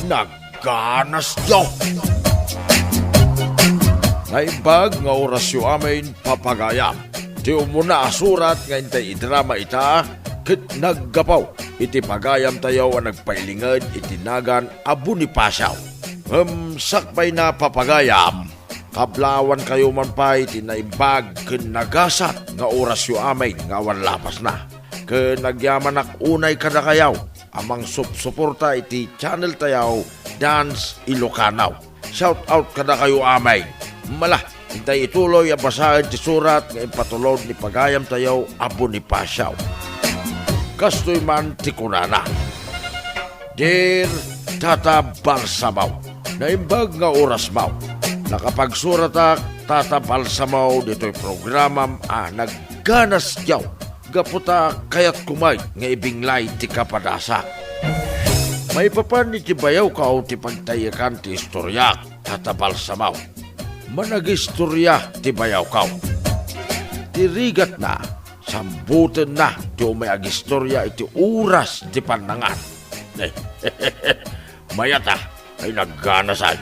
nagganas yaw. Naimbag nga orasyo amin papagayam. Di umuna asurat nga intay idrama ita, kit naggapaw. Iti pagayam tayo ang nagpailingad itinagan abu ni Pasyaw. Sakpay na papagayam. Kablawan kayo man pa itinaimbag kinagasat nga orasyo amin nga awan lapas na. Nagyaman ak unay kada kayaw. Amang suporta iti channel tayaw Dance Ilocanaw. Shout out kada kayo amay. Mala, hintay ituloy ang basahin ti surat nga ipatulod ni pagayam tayaw abu ni Pasyaw. Kastoy man ti kunana. Dear Tata Balsamaw, naimbag nga oras maw. Nakapagsurat ak Tata Balsamaw dito'y programam nagganas yaw. Gaputa kayat kumay nga ibinglay ti kapadasa. May papan iti bayaw ka o ti pagtayakan ti istoryak, Tata Balsamaw. Manag-istorya ti bayaw ka. Tirigat na, sambutin na ti umay ag-istorya iti oras ti panangan. Mayata ay nagganasay.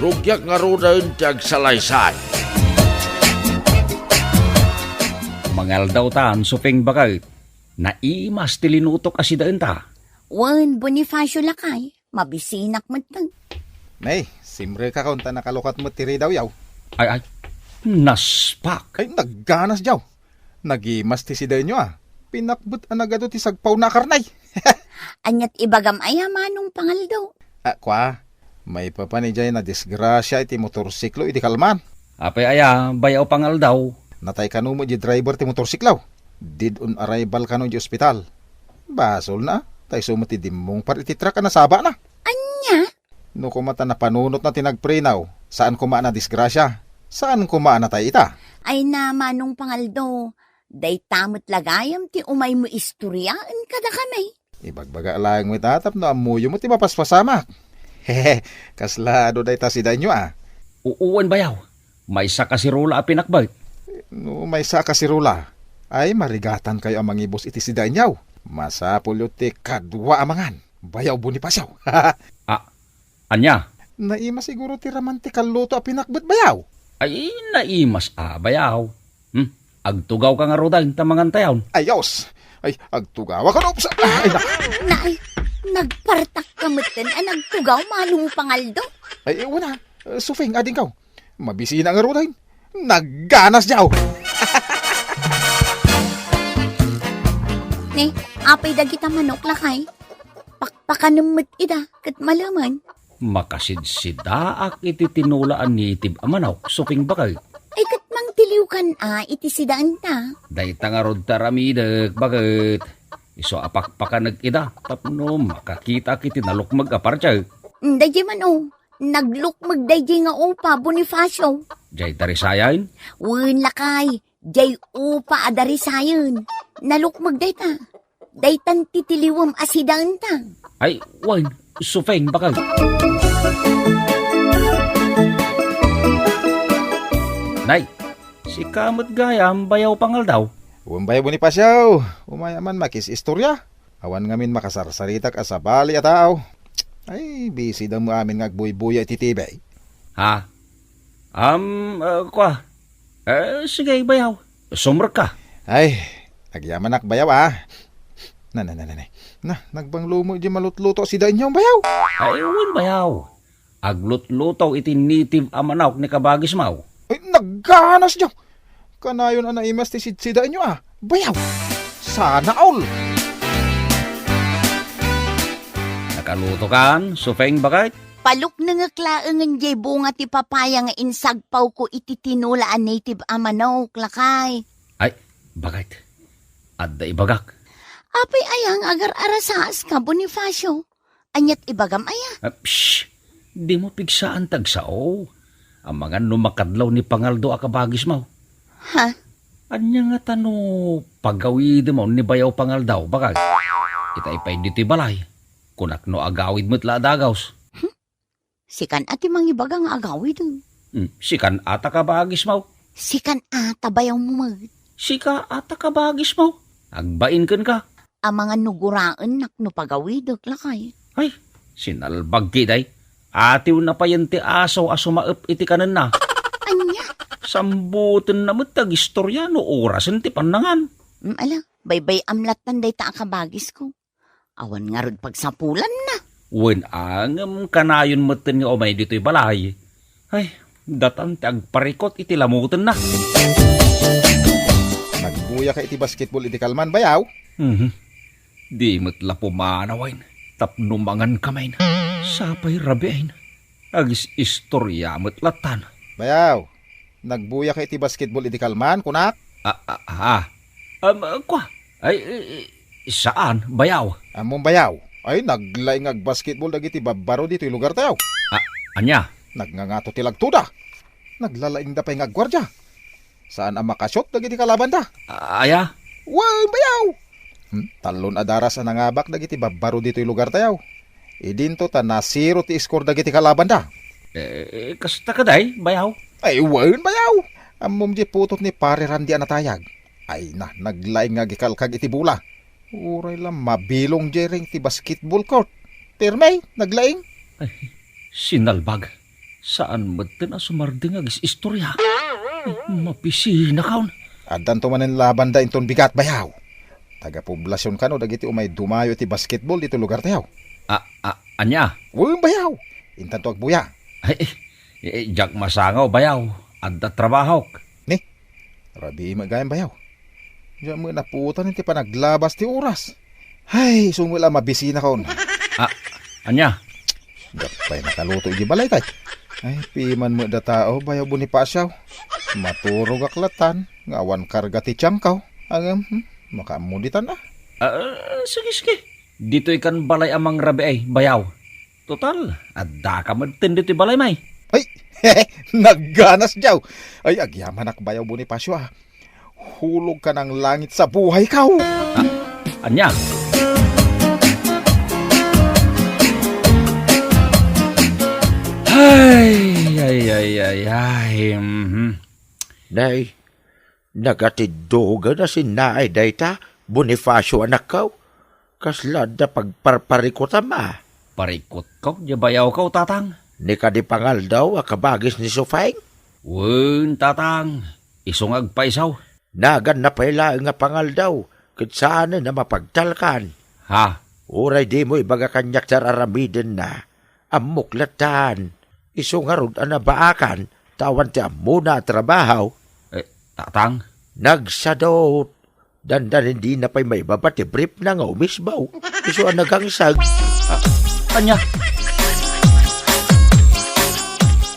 Rugyak nga rodain ti agsalaysay. Mangal daw taan, supeng bakit. Naimas tilinutok asidaan ta. Wan, Bonifacio lakay. Mabisinak matang. Nay, simre ka kaunta nakalukat mo tiri daw yaw. Ay, naspak. Ay, nagganas yaw. Nagimas ti si nyo Pinakbut anagado ti sagpaw na karnay. Anyat ibagam ayamanong pangaldo. Kwa, may papanijay na disgrasya iti motorsiklo iti kalman. Apay aya, bayaw pangal daw. Natay kanu mo di driver ti motorsiklaw. Did on arrival kanu di ospital. Basol na, tay sumati dimong par iti truck na saba na. Anya? No kumata na panunot na tinagprenaw, saan kumaan na disgrasya? Saan kumaan na tayo ita? Ay namanong pangaldo. Day tamot lagayam ti umay mo istoryaan kada kamay. Ibagbaga lang mo itatap no amuyo mo ti mapaspasamak. Hehe, kaslado day ta si danyo Uuwan bayaw. May sakasirula a pinakbay. No may sakasirula, ay marigatan kayo ang mangibos iti si danyaw. Masapul ti kadwa amangan. Bayaw Bonifacio. Anya? Naima siguro ti romantikal luto a pinakbet bayaw. Ay, naimas bayaw. Agtugaw ka nga rodain tamangan tayaw. Ayos! Ay, agtugawa ka na. Ay, Naay, nagpartak kamutin nagtugaw malong pangaldo. Ay, wala. Sufing, ading kaw. Mabisi na nga rodain. Nagganas niyaw. Ne, apay dagita manok lakay. Pakpakanumot ida, kat malaman. Makasidsidaak iti tinulaan ni itib amanaw, suping bakay. Ay kat mang tiliw kan iti sidaan ta. Day tangarod taramidag, bakit? Iso apakpakanag ida, tapno makakita kiti nalukmag apartya. Dayjay man naglukmag dayjay nga upa, Bonifacio. Jay tarisayain? Wen lakay, jay upa adarisayon. Nalukmag day ta. Daytan titiliwam asidaan ta. Ay, wine, sufeng bakal. Nay, si kamot gayam bayaw pangal daw. Umbay Bonifacio. Umayaman makis istorya. Awan ngamin makasarsaritak asabali at tao. Ay, busy daw mo amin ngagbuy-buya iti tibay. Ha? Sige bayaw. Sumra ka. Ay, nagyamanak bayaw nagbanglumo di malutluto si dain niyong bayaw. Ay, uwan bayaw. Aglutluto iti native amanawk ni kabagis mau. Ay, nagganas niyo. Kanayon naimas ti sidsidaan niyo Bayaw. Sana all. Nakaluto kan, sufeng bakit? Paluk na nga klaangan jay bunga ti papaya nga insagpaw ko iti tinulaan native amanaw, klakay. Ay, bakit? Adda ibagak. Apay ayang agar arasas ka, Bonifacio. Anyat ibagam aya. Pshh! Di mo pigsaan tagsao. Ang mga numakadlaw ni Pangaldo akabagis mo. Ha? Anya nga tano pagawid mo ni Bayaw Pangaldaw, bakag? Kita ipay dito balay. Kunak no agawid mo't laadagaws. Sikan ati mangibagang agawid. Sikan ata kabagis mo. Sikan ata bayaw mo mag. Sika ata kabagis mo. Agbain kan ka. Ang mga nuguraan nakno pagawid lakay. Ay, Sinalbag kiday. Atiw na pa yan ti aso maep iti kanan na. Anya? Sambutin na matag istorya no orasan ti panangan. Ala, baybay amlatan day ta akabagis ko. Awan nga rod pagsapulan na. Wen angam kanayon maten nga umay dito'y balay. Ay, datan ti agparikot iti lamutan na. Nagbuya ka iti basketball iti kalman bayaw. Di matla pumanawain. Tapnumangan kamay na. Sapay rabiain. Agis istorya matlatan. Bayaw, nagbuya ka iti basketball iti kalman, kunak? Kwa? Saan? Bayaw? Among bayaw, ay naglaing ag basketball dagiti babaro dito yung lugar tayo. Anya? Nagngangato ti lagtuda. Naglalaing da pa yung agwardya. Saan ang makasyot dagiti kalaban da? Aya? Way, bayaw! Talon adaras ang nangabak dagiti babaro dito yung lugar tayo. Idinto ta na 0 ti score dagiti kalaban da. Kasta kaday, bayaw? Ay, way, bayaw! Amom di putot ni pare Randy anatayag. Ay na, naglaing nga gikalkag iti bula. Uray lang mabilong jering ti basketball court. Pirmay, naglaing. Ay, sinalbag. Saan matin sumarding agis istorya? Mapisi na kaon. Adan to manen laban da inton bigat bayaw. Taga-poblasyon ka no, dagiti umay dumayo ti basketball dito lugar tayo. Anya? Uy, bayaw! Intan to agbuya. Ay, jak masangaw, bayaw. Adda trabaho. Ni, rabi magayang bayaw. Diyan mo naputan iti panaglabas ti oras. Ay, sumula mabisina kaon. Anya? Dapay nakaluto iti balay tay. Ay, piman mo da tao, bayaw Bonifacio. Maturog aklatan, ngawan karga ti tiyangkaw. Agam, makaamuditan na. Sige. Dito ikan balay amang rabi ay, bayaw. Total, adda ka madtin dito balay may. Ay, nagganas jaw. Ay, agyaman ak bayaw Bonifacio ah. Hulog ka ng langit sa buhay ka. Anya? Ay. Nay, nagatiddoga na si naay dayta, Bonifacio anak kaw. Kaslad na pagparparikot ama. Parikot ko, di bayaw ka tatang. Ni kadipangal daw akabagis ni Sufeng. Wen, tatang. Isungag pa isaw. Nagan na paila nga pangal daw. Kitsaan na mapagtalkan. Ha? Uray di mo ibaga kanyak tararamiden na. Amuklatan. Isungarod anabaakan. Tawan ti amuna trabaho. Tatang? Nagsadot. Dandan hindi na pa'y may babati brief na nga umisbaw. Iso ang nagangsag. Anya?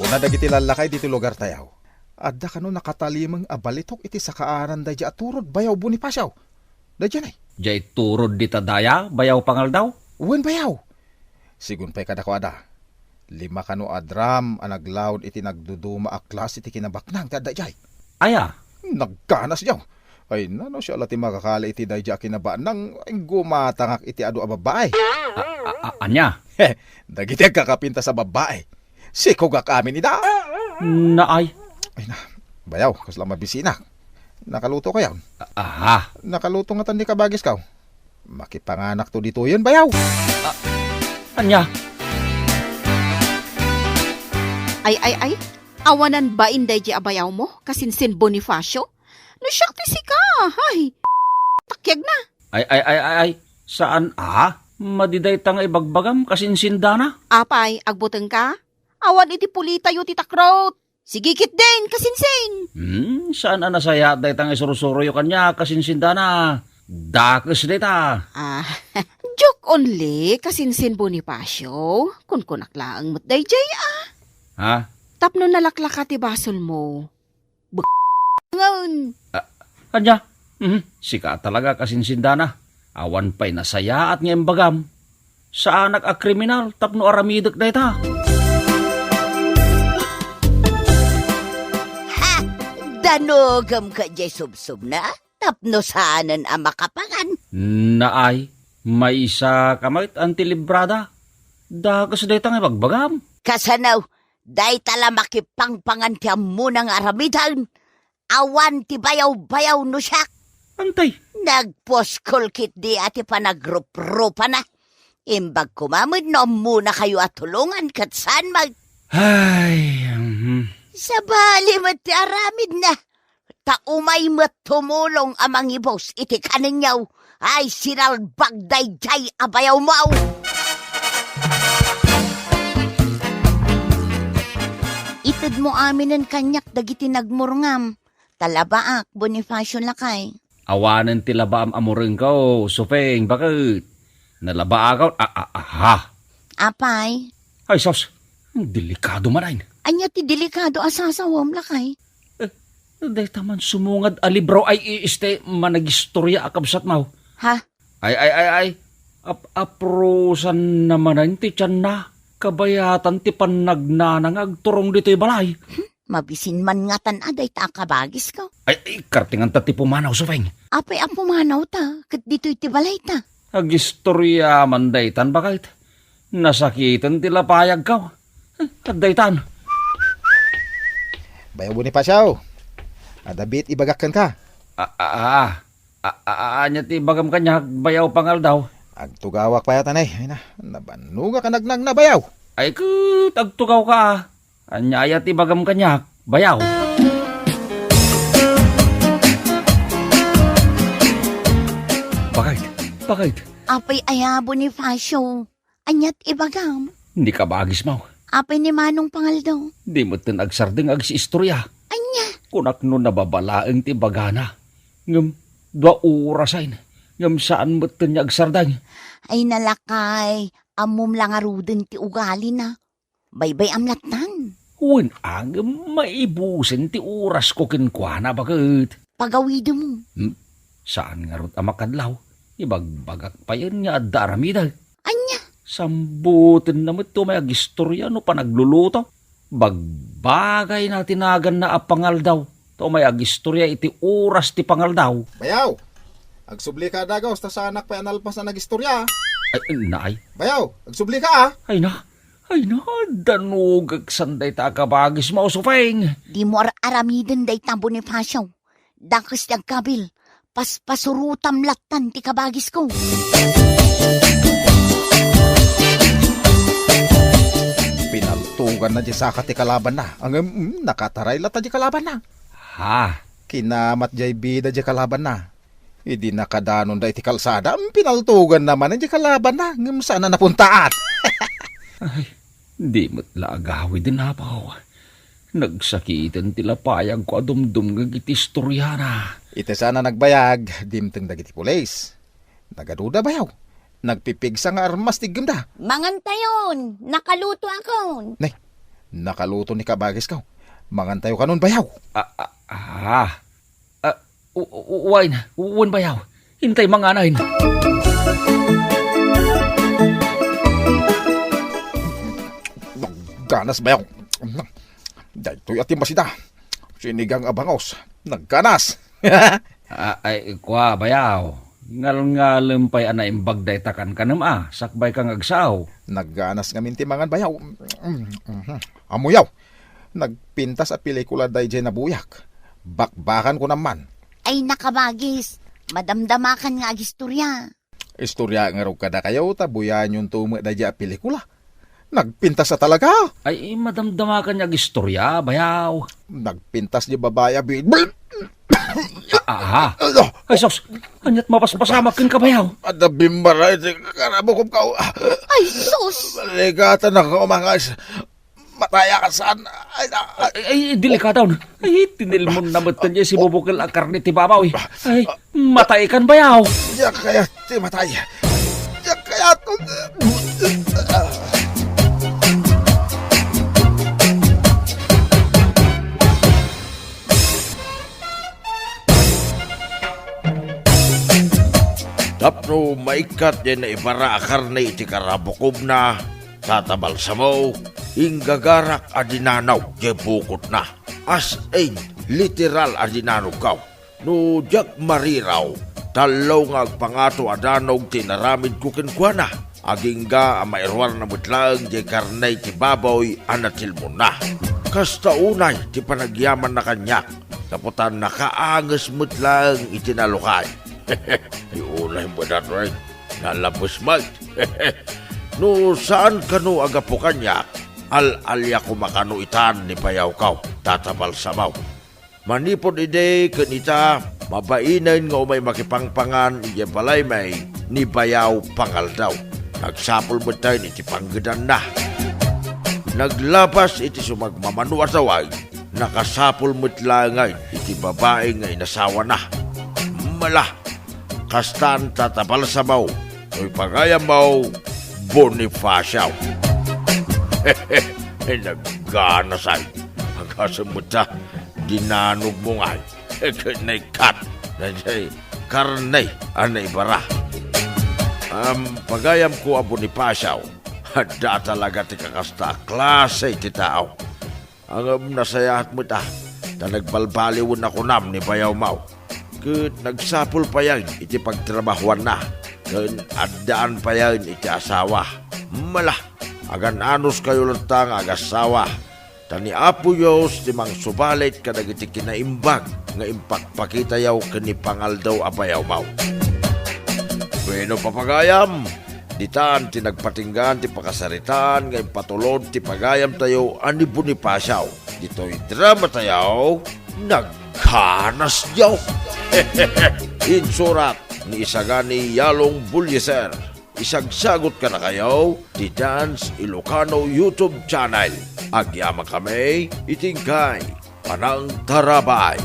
Una dagiti lalakay dito lugar tayaw. Adda kano nakatalimang abalitok iti sakaanan da aturod bayaw Bonifacio. Da dyan ay. Jay turod di tadaya, bayaw pangal daw? Uwan bayaw. Sigun pa'y kadako ada. 5 kano adram anaglawd iti nagduduma aklas iti kinabaknang da jay. Aya? Nagganas jaw. Ay nano siya lati makakala iti da jay kinabanang gumatangak iti adu a babae. Anya? Dagiti kakapinta sa babae. Sikogak amin ida. Naay? Ay na, bayaw, kasla mabisina. Nakaluto ka yaw. Aha. Nakaluto nga tandi kabagis ka. Makipanganak to dito yun, bayaw. Anya? Ay. Awanan ba inday di abayaw mo? Kasinsin Bonifacio? Nasyakti si ka. Ay, takyag na. Ay. Saan? Madiday tang ibagbagam kasinsindana? Apay, agbuteng ka? Awan iti pulita yu titakrot. Sigikit din, kasinsin. Saan nasaya day tang isurusuro yu kanya kasinsindana? Dakes dita. Joke only, kasinsin Bonifacio. Kun kunaklaang mo't day jay Ha? Tapno nalaklaka ti basol mo. Ngon. Kanya? Sika talaga kasinsindana. Awan pa'y nasaya at ngayong bagam. Saan nag-akriminal tapno aramidak day ta? Danogam ka jay subsub na? Tapno saanan ang makapangan. Naay, may isa kamait antilibrada. Dagas day tang ibagbagam. Kasanaw, day tala makipangpangan ti amunang aramidan. Awan ti bayaw-bayaw no siya. Antay. Nagposkol kit di ati panagrup-rupa na. Imbag kumamad no muna kayo at tulungan kat saan mag... Ay, Sa bali mat aramid na. Taumay mat tumulong amang ibos iti kaninyaw. Ay sinalbag dayjay abayaw mo. Itid mo amin ng kanyak dagiti nagmurngam. Talabaak, Bonifacio lakay. awanan ti labaam amureng ko, Sufeng, bakit? Nalaba ako? Ha? Apay, Ay, sos, delikado manayin. anya ti delikado asasawam lakay. Day taman sumungad alibro ay iiste managistorya akabsat mau. Ha? Ay. Aprosan naman na ti tiyan na. Kabayatan ti panagnanang agturong dito'y balay. Mabisin man nga tanaday ta kabagis ko. Ay, kartingan ta ti pumanaw, Sufeng. Apay apumanaw ta, kat dito'y tibalay ta. Agistorya man daytan bakit? Nasakitan ti lapayag ka. Daytan. Bayaw Bonifacio. Adabit ibagakan ka. Anya ti bagam kanya bayaw pangal daw. Agtugawak pa yata ay na, nabanuga ka nagnang na bayaw. Ay kut, agtugaw ka. Anya aya ti bagam kanya bayaw. Bakit? Apay aya Bonifacio, anyat ibagam. Hindi ka bagis mau. Apay ni Manong Pangaldaw. Di mo tin agsarding agsistorya. Anya, Kunak no nababalaeng ti bagana. Ngam, 2 orasain. Ngam saan mo tin agsardang. ay nalakay, amom lang aruden ti ugali na. Baybay amlatan. Uwan ang maibusin ti oras ko kinkwana bakit? Pagawido mo. Saan nga rot amakadlaw? Ibagbagak pa yan nga daramida. Anya, Sambutin na mo ito may agistorya no panagluluto. Bagbagay na tinagan na apangal daw. To may agistorya iti oras ti pangal daw. Bayaw. Agsubli ka dagaw ta sa anak pa analpas na nagistorya. Ay, naay. Bayaw, agsubli ka Ay na, danugag sanday ta kabagis mo, Sufeng. di mo aramiden day ta Bonifacio. Dakis ti agkabil, paspasurutam latan ti kabagis ko. Pinaltugan na di saka ti kalaban na. Ang nakataray lata di kalaban na. Ha? Kinamat jay bida di kalaban na. Idi nakadanon da iti kalsada. Pinaltugan naman di kalaban na. Ngam saan na napuntaat. Di mo't laagawi din napaw. Nagsakitan tila payag ko adumdum ng iti istorya na. Ite sana nagbayag. Dimteng dagiti pulis. Nagaduda bayaw. Nagpipigsa nga armas tigim da. Mangantayon, nakaluto ako. Nakaluto ni kabagis ka. Mangantayo ka nun bayaw. Uwan bayaw. Hintay mga anayin. Ganas bayaw. Dahito'y ating masida. Sinigang abangos. Nagganas. Ay, kwa bayaw. Ngal-ngalem pa'y anaimbag day takan ka nama. Sakbay kang agsaw. Nagganas nga mintimangan bayaw. Amuyaw. Nagpintas a pelikula day dyan na buyak. Bakbakan ko naman. Ay nakabagis, madamdamakan nga agistorya. Istorya nga raw kada kayo, tabuyan yung tuma day dyan a pelikula. Nagpintas sa talaga. Ay, madamdamakan niya istorya, bayaw. Nagpintas di babaya. Ay, sos, anyat mapaspasama kin ka bayaw. Ada bimbara iti karabukop ka. Ay sus! Ligatan na ka umangas. Mataya ka saan. Ay, delikadaw na. Ay, tinilmon na matan niya si bubukil akar ni tibabaw. Ay, matay kan bayaw. Diyak kaya ti matay. Diyak kaya to. Tapno maikat yan na ibara akar na iti karabukob na tatabal sa mo, ingagarak adinanaw jay bukot na. As in, literal adinanaw kaw. No jak mariraw, talaw nga agpangato adanog tinaramid ko kinkwana. Agingga amairwar na mutlang jay karnay ti baboy anatil mo na. Kasta unay ti panagyaman na kanya, kaputan nakaangas mutlang itinalukay. Iulay mo na rin. nalapos mag. No saan kanu agapo kanya, al-alya ko makano itan ni payaw kaw, tatabal samaw. Manipod ide kanita, mabainan nga umay makipangpangan, iya balay may ni bayaw pangal daw. Nagsapol mo tayo iti panggadan na. Naglabas iti sumagmamanu asaway, nakasapol mo't langay iti babae nga inasawa na. Mala, kastan tatabal samaw, oy pagayam mo, Bonifacio. Naggana sa'y. Hangkasamuta, dinanog mo ngay. Kanay kat. Nandiyan, karnay, anay bara. Pagayam ko ang Bonifacio, hada talaga ti kakasta klase ti tao. Ang nasayahat mo ta, na nagbalbaliwon ako nam ni Bayaw Mau. Kat nagsapol pa yan, iti pagtrabahuan na. Kan addaan pa yan iti asawa. Mala, agan anos kayo lantang agasawa. Tani Apo Diyos ti mang subalit kadag iti kinaimbag nga impakpakita yaw kani pangal daw Abayaw Mau. Bueno papagayam, ditan ti nagpatinggan ti pakasaritan nga impatulod ti pagayam tayo ani Bonifacio. Dito'y drama tayo, nagkanas yaw. Insurat ni Isagani Yalong Bulyeser. Isagsagot ka na kayo di Dance Ilocano YouTube channel. Agyama kami, itingkay, panang tarabay.